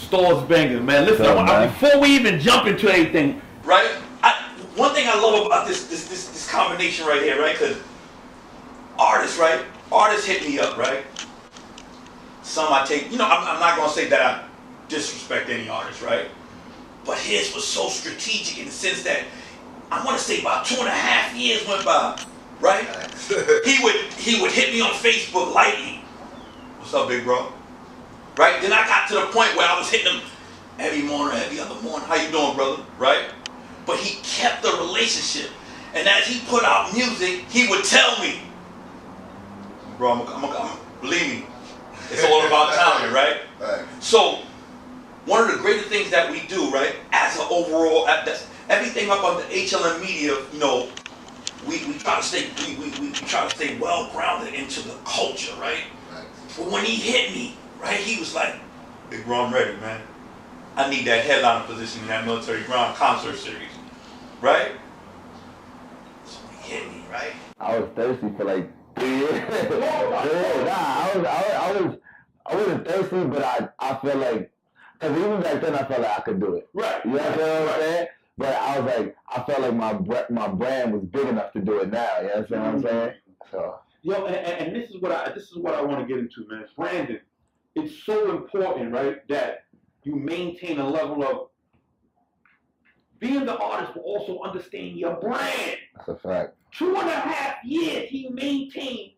Storez Banga, man. Listen, before we even jump into anything, right? One thing I love about this combination right here, right? Because artists, right? Artists hit me up, right? Some I take, I'm not gonna say that I disrespect any artist, right? But his was so strategic in the sense that I want to say about 2.5 years went by, right? he would hit me on Facebook lightly. What's up, big bro? Right? Then I got to the point where I was hitting him every morning, every other morning. How you doing, brother? Right? But he kept the relationship. And as he put out music, he would tell me, bro, believe me, it's all about timing, right? So, one of the greatest things that we do, right, as an overall, everything up on the HLM Media, we try to stay, we try to stay well grounded into the culture, right? But when he hit me, right, he was like, big bro, I'm ready, man. I need that headliner position in that Military Ground concert series, right? So he hit me, right? I was thirsty for like 3 years. I wasn't thirsty, but I felt like, because even back then I felt like I could do it. Right. You know what I'm saying? But I was like, I felt like my brand was big enough to do it now. You know what I'm saying? So. Yo, and this is what I want to get into, man. Brandon, it's so important, right, that you maintain a level of being the artist, but also understanding your brand. That's a fact. 2.5 years, he maintained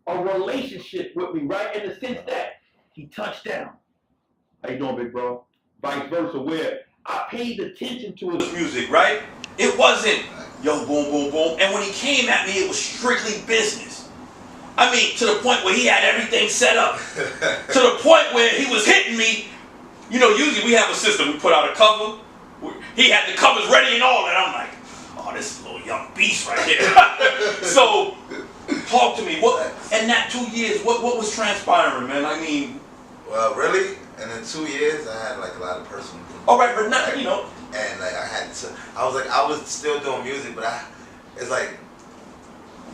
a relationship with me, right? In the sense that he touched down. How you doing, big bro? Vice versa, where I paid attention to his music, right? It wasn't, yo, boom, boom, boom. And when he came at me, it was strictly business. I mean, to the point where he had everything set up. To the point where he was hitting me. Usually we have a system. We put out a cover. He had the covers ready and all that. I'm like, oh, this is a little young beast right here. So, talk to me. In that 2 years, what was transpiring, man? I mean... Well, really, and in 2 years, I had like a lot of personal things. All right, but not, And like I was still doing music, but it's like,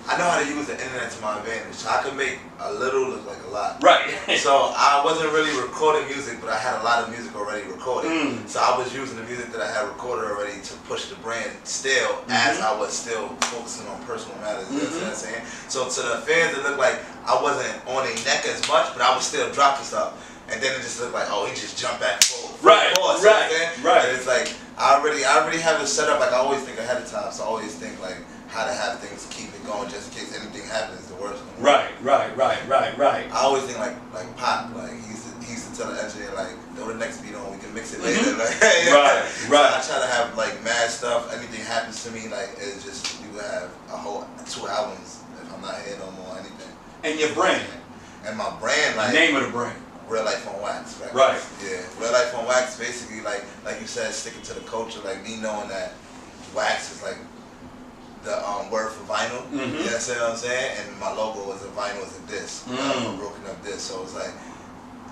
I know how to use the internet to my advantage. So I could make a little look like a lot. Right. So I wasn't really recording music, but I had a lot of music already recorded. So I was using the music that I had recorded already to push the brand still, as I was still focusing on personal matters. You know what I'm saying? So to the fans, it looked like I wasn't on their neck as much, but I was still dropping stuff. And then it just looked like, oh, he just jumped back forward. Right. And it's like, I already have it set up. Like I always think ahead of time. So I always think like how to have things keep it going just in case anything happens. The worst. Right. I always think like Pop. Like he used to tell the engineer like, throw the next beat on. We can mix it later. Like, Right. So I try to have like mad stuff. Anything happens to me, like it's just you have a whole 2 albums if I'm not here no more. Anything. And your brand. And my brand, like the name of the brand. RealLyfeOnWax Records. Right. Yeah. RealLyfeOnWax, basically like you said, sticking to the culture, like me knowing that wax is like the word for vinyl. You know what I'm saying? And my logo was a vinyl, was a disc. A broken up disc. So it's like,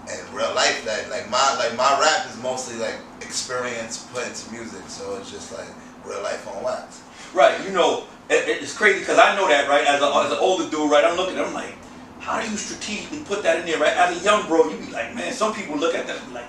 and real life, that like my rap is mostly like experience put into music. So it's just like real life on wax. Right. It's crazy because I know that, right? As an older dude, right? I'm looking at him like, how do you strategically put that in there, right? As a young bro, you be like, man, some people look at that and be like,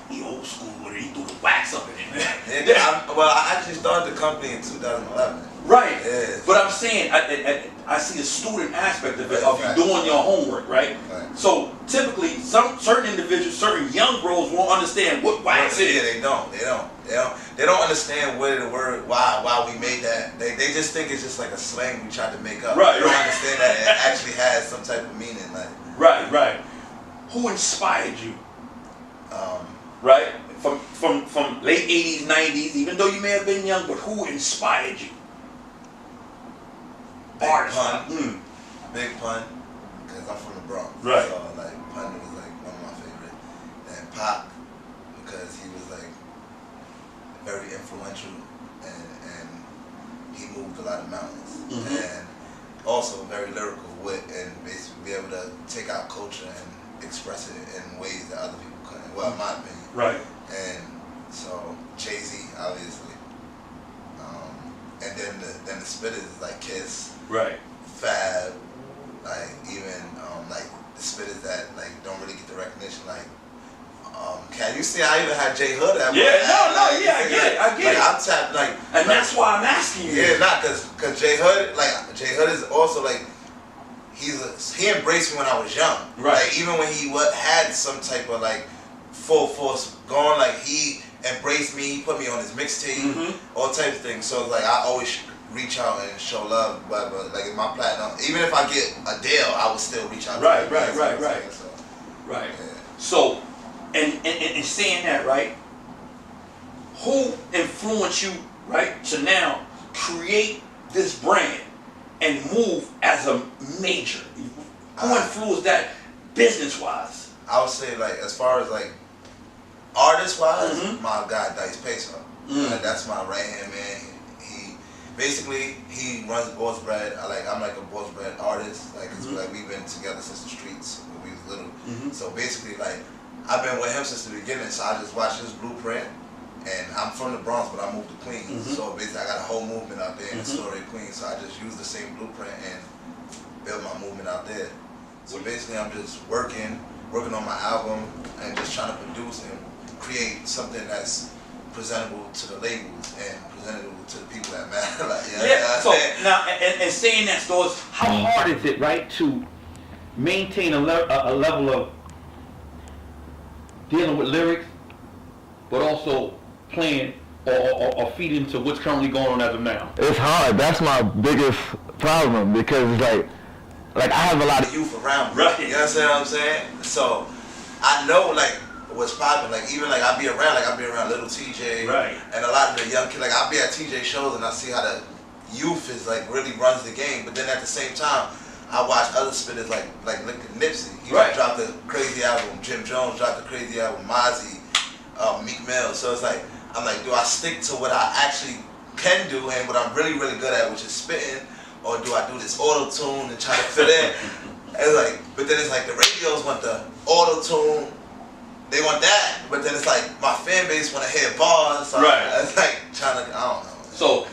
he old school with it, he threw the wax up in it, man. I actually started the company in 2011. Right. Yeah. But I'm saying, I see a student aspect of it, of you doing your homework, right? So typically, certain individuals, certain young bros won't understand what wax is. Yeah, they don't understand where the word, why we made that. They just think it's just like a slang we tried to make up. Right. They don't understand that it actually has some type of meaning. Like. Right. Who inspired you? Right? From late 80s, 90s, even though you may have been young, but who inspired you? Big Pun, because I'm from the Bronx. Right. So like Pun was like one of my favorite. And Pop, because he was like very influential and he moved a lot of mountains. And also very lyrical wit and basically be able to take our culture and express it in ways that other people couldn't. Well, in my opinion. Right. And so Jay-Z, obviously. And then the spitters like Kiss. Right. Fab, like even like the spitters that like don't really get the recognition, like Can you see? I even had J Hood at I get it. Like, I'm tapped, like, and that's why I'm asking you. Yeah, not because J Hood is also like, he embraced me when I was young. Right. Like, even when he had some type of like full force going, like he embraced me, he put me on his mixtape, all types of things. So like I always reach out and show love, but like in my platinum, even if I get a deal, I would still reach out. Right. So, Right. Yeah. So, and saying that, right? Who influenced you, right, to now create this brand and move as a major? Who influenced that business-wise? I would say, like, as far as like artist-wise, my guy Dice Peso. Like, that's my right hand man. He runs Boss Bread. I'm like a Boss Bread artist. Like, cause like we've been together since the streets when we was little. So basically, like, I've been with him since the beginning. So I just watched his blueprint. And I'm from the Bronx, but I moved to Queens. So basically, I got a whole movement out there in the Storez, Queens. So I just used the same blueprint and built my movement out there. So basically, I'm just working on my album and just trying to produce and create something that's presentable to the labels and presentable to the people that matter. Like, So now, and saying that, Storez, how hard is it, right, to maintain a level of dealing with lyrics, but also playing or feed into what's currently going on as of now? It's hard. That's my biggest problem because like I have a lot of youth around me. Right. You understand what I'm saying? So I know like what's popping. Like even like I be around Little TJ, right, and a lot of the young kids. Like I be at TJ shows and I see how the youth is like really runs the game. But then at the same time, I watch other spitters like Nipsey. He dropped a crazy album. Jim Jones dropped a crazy album. Mozzie, Meek Mill. So it's like I'm like, do I stick to what I actually can do and what I'm really really good at, which is spitting, or do I do this auto tune and try to fit in? And like, but then it's like the radios want the auto tune. They want that, but then it's like my fan base want to hear bars. So it's like trying to, I don't know. So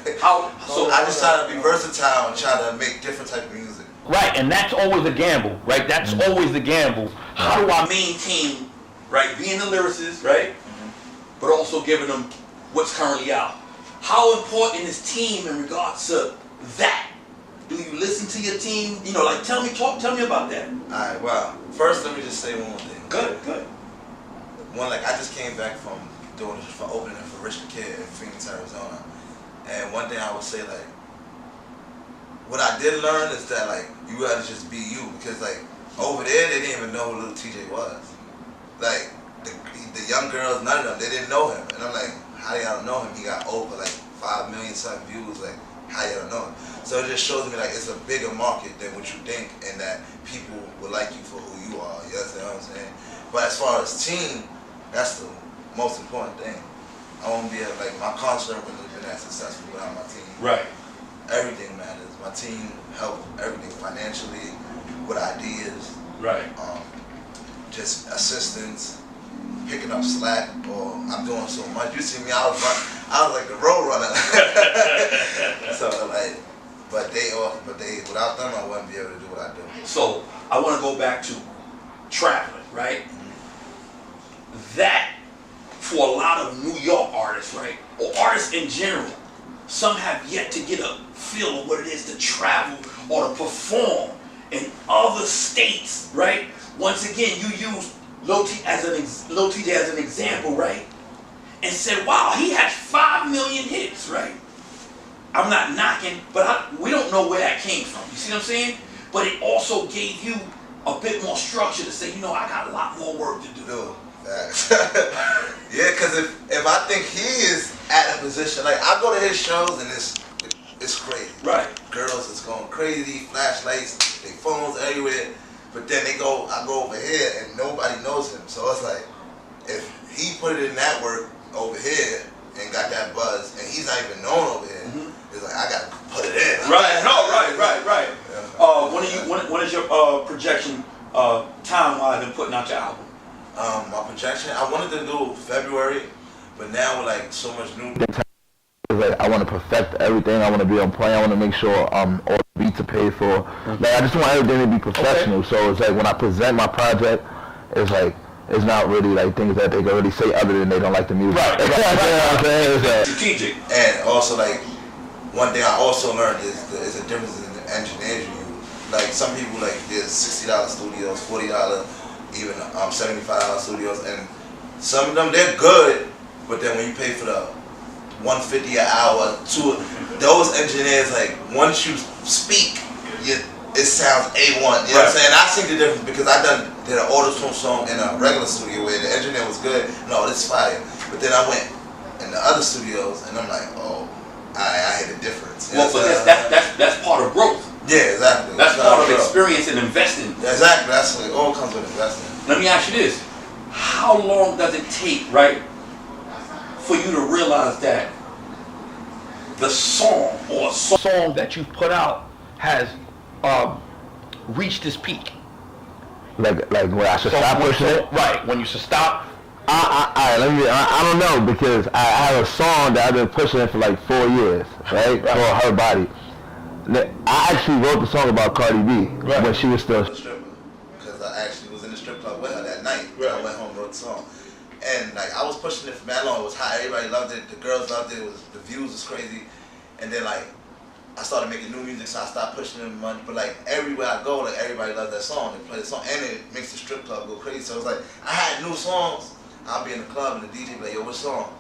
I just try to be versatile and try to make different type of music. Right, and that's always a gamble, right? That's always the gamble. How do I maintain, right, being the lyricist, right, but also giving them what's currently out? How important is team in regards to that? Do you listen to your team? You know, like tell me about that. Alright, well, first let me just say one more thing. Good. One, like I just came back from opening for Rich the Kid in Phoenix, Arizona. And one thing I would say, like, what I did learn is that, like, you gotta just be you. Because, like, over there, they didn't even know who Little TJ was. Like, the young girls, none of them, they didn't know him. And I'm like, how do y'all know him? He got over, like, 5 million something views. Like, how y'all know him? So it just shows me, like, it's a bigger market than what you think. And that people will like you for who you are. You understand what I'm saying? But as far as team, that's the most important thing. I won't be like, my concert wouldn't have been as successful without my team. Right. Everything matters. My team helped everything financially, with ideas. Right. Just assistance, picking up slack, or I'm doing so much. You see me, I was like the road runner. So like, but without them, I wouldn't be able to do what I do. So I want to go back to traveling, right? That, for a lot of New York artists, right, or artists in general, some have yet to get a feel of what it is to travel or to perform in other states, right? Once again, you use Lil TJ as an example, right? And said, wow, he has 5 million hits, right? I'm not knocking, but we don't know where that came from. You see what I'm saying? But it also gave you a bit more structure to say, you know, I got a lot more work to do. Yeah, because if I think he is at a position, like I go to his shows and it's crazy. Right. Girls is going crazy, flashlights, their phones everywhere. But then I go over here and nobody knows him. So it's like, if he put it in that work over here and got that buzz, and he's not even known over here, it's like I gotta put it in. Right. No. Right. Yeah. When is your projection time-wise in putting out your album? My projection, I wanted to do February, but now with like so much new. Like I want to perfect everything. I want to be on point. I want to make sure all the beats are paid for. Like I just want everything to be professional. Okay. So it's like when I present my project, it's like it's not really like things that they can really say other than they don't like the music. Right. Strategic. And also like one thing I also learned is a difference in the engineers you use. Like some people like there's $60 studios, $40, even $75 studios, and some of them they're good, but then when you pay for the $150 an hour, those engineers like once you speak, it sounds A1. You know what I'm saying? I see the difference because I did an auto-tune song in a regular studio where the engineer was good. No, this is fire. But then I went in the other studios and I'm like, oh, I hear the difference. Well, so that's part of growth. Yeah, exactly. That's part of experience and investing. Exactly. That's what it all comes with investing. Let me ask you this: how long does it take, right, for you to realize that the song or a song that you put out has reached its peak? Like when I should stop pushing it? Right, when you should stop. I don't know, because I have a song that I've been pushing it for like 4 years, right? For Her Body. I actually wrote the song about Cardi B when she was still because I actually was in the strip club with her that night. I went home and wrote the song. And like I was pushing it for that long. It was hot. Everybody loved it. The girls loved it. The views was crazy. And then like I started making new music, so I stopped pushing it money. But like everywhere I go, like everybody loves that song. They play the song, and it makes the strip club go crazy. So it was like I had new songs. I'll be in the club and the DJ be like, yo, what song?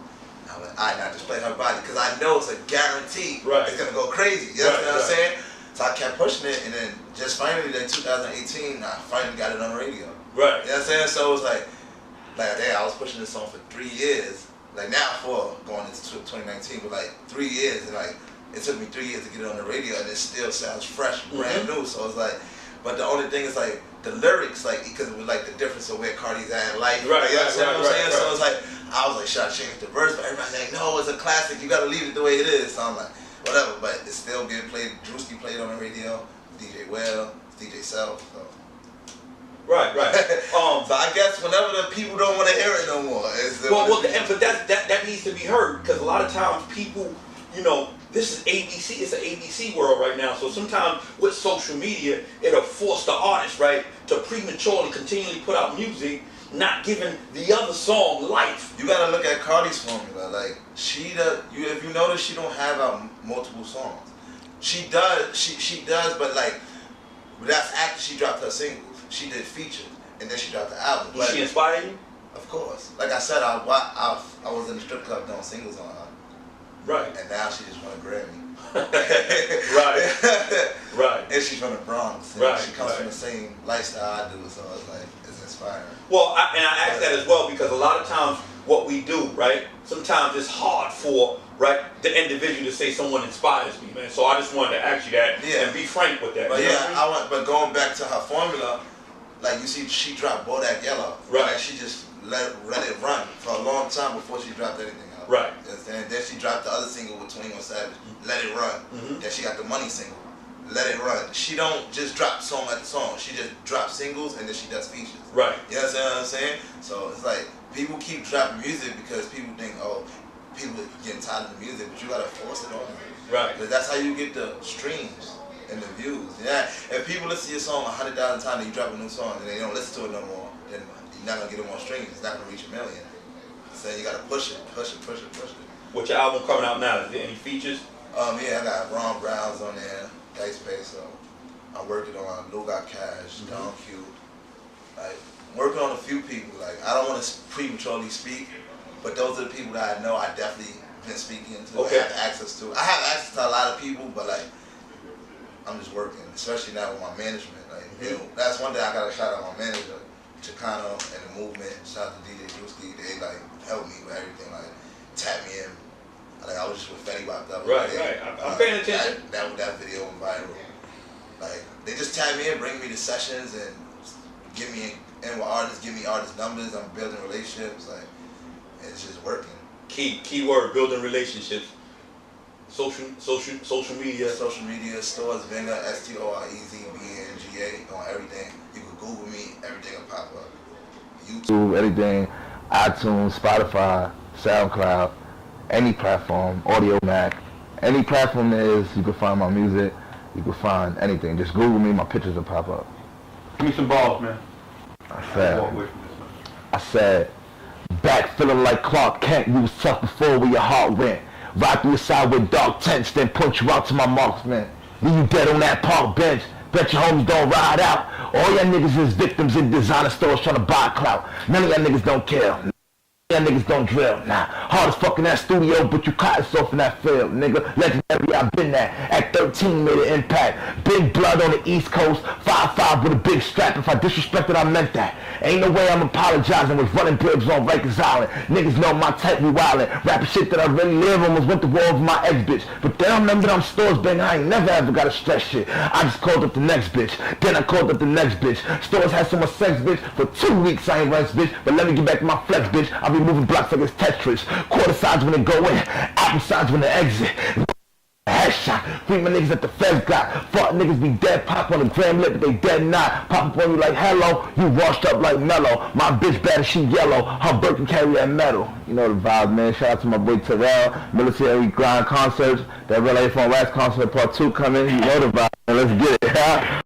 And I'm like, alright, now just play Her Body, because I know it's a guarantee it's gonna go crazy. You know what I'm saying? So I kept pushing it, and then just finally, in 2018, I finally got it on the radio. Right. You know what I'm saying? So it was like damn, I was pushing this song for 3 years. Like now, for going into 2019, but like 3 years, and like it took me 3 years to get it on the radio, and it still sounds fresh, brand new. So it's like, but the only thing is like the lyrics, like because it was like the difference of where Cardi's at in life. Right. You know what I'm saying? So it's like I was like, should I change the verse? But everybody's like, no, it's a classic. You gotta leave it the way it is. So I'm like, whatever. But it's still getting played. Drewski played on the radio. DJ Well, DJ Self. So. Right. So I guess whenever the people don't want to hear it no more, but that needs to be heard, because a lot of times people, you know, this is ABC. It's an ABC world right now. So sometimes with social media, it'll force the artist, right, to prematurely continually put out music, not giving the other song life. You gotta look at Cardi's formula. Like if you notice, she don't have out multiple songs. She does, but like that's after she dropped her singles. She did features, and then she dropped the album. Did she inspire you? Of course. Like I said, I was in the strip club doing singles on her. Right. And now she just won a Grammy. Right. And she's from the Bronx. And she comes from the same lifestyle I do, so it's like, it's inspiring. Well, I ask that as well, because a lot of times what we do, right, sometimes it's hard for, right, the individual to say someone inspires me, man. So I just wanted to ask you that and be frank with that. But but going back to her formula, like you see, she dropped Bodak Yellow. Right. Like she just let it run for a long time before she dropped anything else. Right. And then she dropped the other single with 21 Savage, Let It Run. Then she got the Money single, Let It Run. She don't just drop song after song. She just drops singles and then she does features. Right. You know what I'm saying? So it's like people keep dropping music because people think, oh, people are getting tired of the music, but you gotta force it on them. Right. Because that's how you get the streams and the views. Yeah. If people listen to your song 100,000 times and you drop a new song and they don't listen to it no more, then you're not gonna get it more streams. It's not gonna reach 1 million. So you gotta push it. With your album coming out now, is there any features? Yeah, I got Ron Browns on there, Dice Pay, so I'm working on Lou Got Cash, Don Q. Like, I'm working on a few people. Like, I don't want to prematurely speak, but those are the people that I know I definitely been speaking to. I have access to. I have access to a lot of people, but like, I'm just working, especially now with my management. Like, you know, that's one thing I gotta shout out my manager, Chicano, and the movement. Shout out to DJ Drewski. They like helped me with everything. Like, tap me in. Like, I was just with Fetty Wap. Right. I'm paying attention. That video went viral. Like, they just tap me in, bring me to sessions, and give me in with artists, give me artist numbers. I'm building relationships. Like, it's just working. Key word, building relationships. Social media. Social media, Storez Banga, STOREZBNGA on everything. You can Google me, everything will pop up. YouTube, everything, iTunes, Spotify, SoundCloud, any platform, Audio Mac, any platform there is, you can find my music, you can find anything. Just Google me, my pictures will pop up. Give me some balls, man. That's that. I said, back feeling like Clark Kent, you was tough before where your heart went. Ride through your side with dark tents, then point you out to my marksman. Leave you dead on that park bench. Bet your homies don't ride out. All y'all niggas is victims in designer stores trying to buy clout. None of y'all niggas don't care. Y'all niggas don't drill. Nah, hard as fuck in that studio, but you caught yourself in that field, nigga. Legendary, I've been that. At 13 made an impact. Big blood on the East Coast. 5'5" with a big strap. If I disrespected, I meant that. Ain't no way I'm apologizing with running bibs on Rikers Island. Niggas know my type, we wildin'. Rapping shit that I really live almost went to war with my ex-bitch. But then I remember I'm Storez Banga, I ain't never ever gotta stress shit. I just called up the next bitch. Then I called up the next bitch. Storez had so much sex, bitch. For 2 weeks I ain't rest, bitch. But let me get back to my flex, bitch. I'll be moving blocks like it's Tetris. Quarter sides when they go in. Apple sides when they exit. Headshot. Free my niggas at the feds got. Fuck niggas be dead. Pop on the gram lip, but they dead not. Pop up on you like hello. You washed up like mellow. My bitch bad as she yellow. Her bird can carry that metal. You know the vibe, man. Shout out to my boy Terrell. Military Grind concerts. That RealLyfeOnWax concert part 2 coming. You know the vibe. Let's get it.